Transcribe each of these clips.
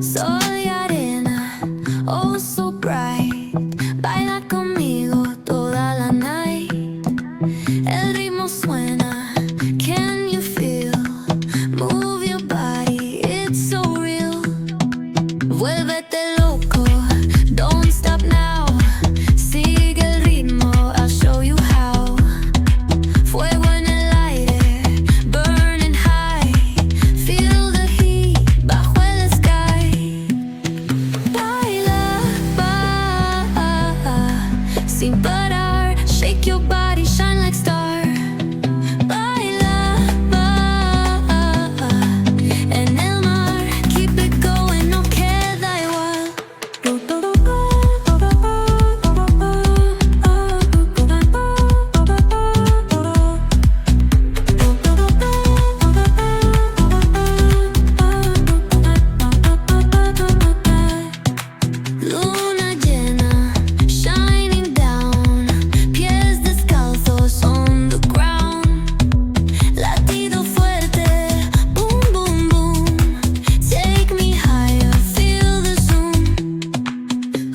Soy arena, oh so bright. Baila conmigo toda la night. El ritmo suena, can you feel? Move your body, it's so real. Vuélvete loco, don't stop now. Sigue el ritmo, I'll show you how. Fuego en el aire, burning high. Feel the heat bajo el sky. Baila, sin parar. Shake your body, shine like star. Baila, en el mar. Keep it going, no queda igual. Luna llena, shining down. Pies descalzos on the ground. Latido fuerte, boom, boom, boom. Take me higher, feel the zoom.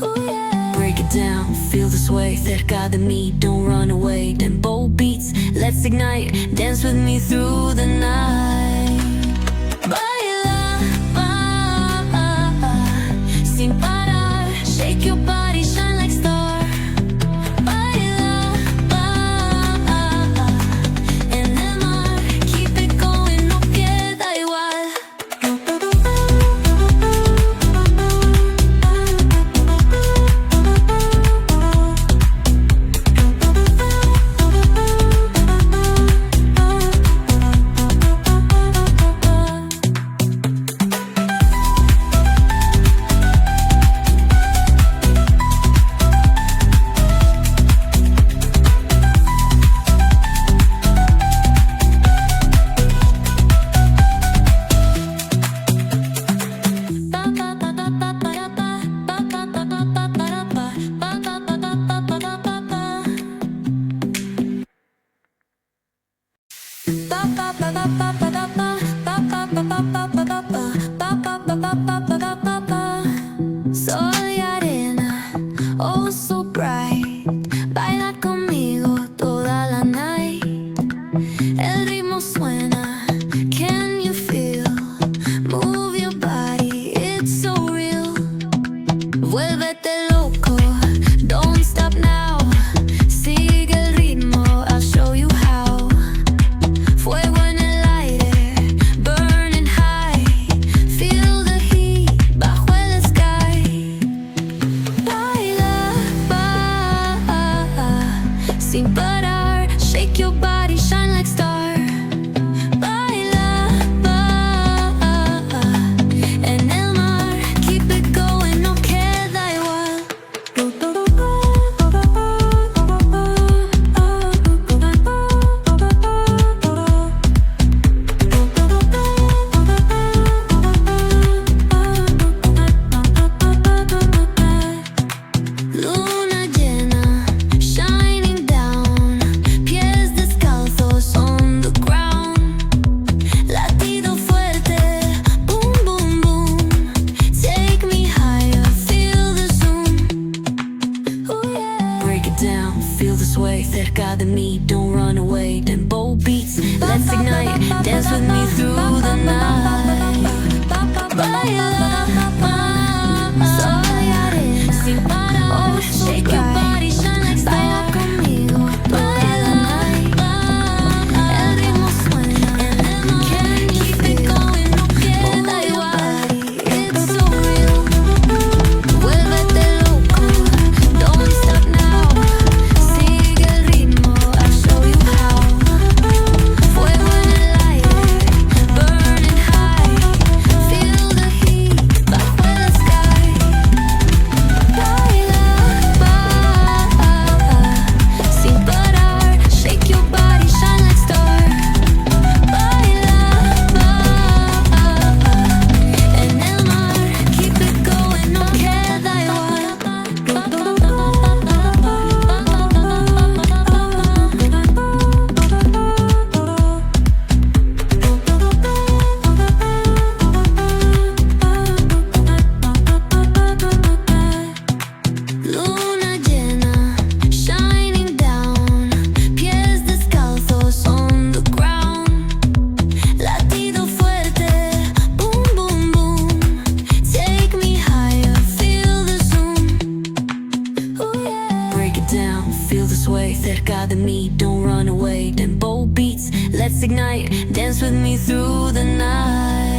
Ooh, yeah. Break it down, feel the sway. Cerca de mí, don't run away. Tempo beats, let's ignite. Dance with me through the night. Baila, sin parar. Shake your body, shine like star. Baila, en el mar. Keep it going, no queda igual. Soy arena, oh so bright. Baila conmigo toda la night. El ritmo suena, can you feel? Move your body, it's so real. Vuélvete loco, don't stop now. Sigue el ritmo, I'll show you how. Fuego en el aire, burning high. Feel the heat bajo el sky. Baila, sin parar. Shake your body, shine like star. Baila, en el mar. Keep it going, no queda igual. Luna llena, shining down. Pies descalzos won't run away. Tempo beats, let's ignite. Dance with me through the night.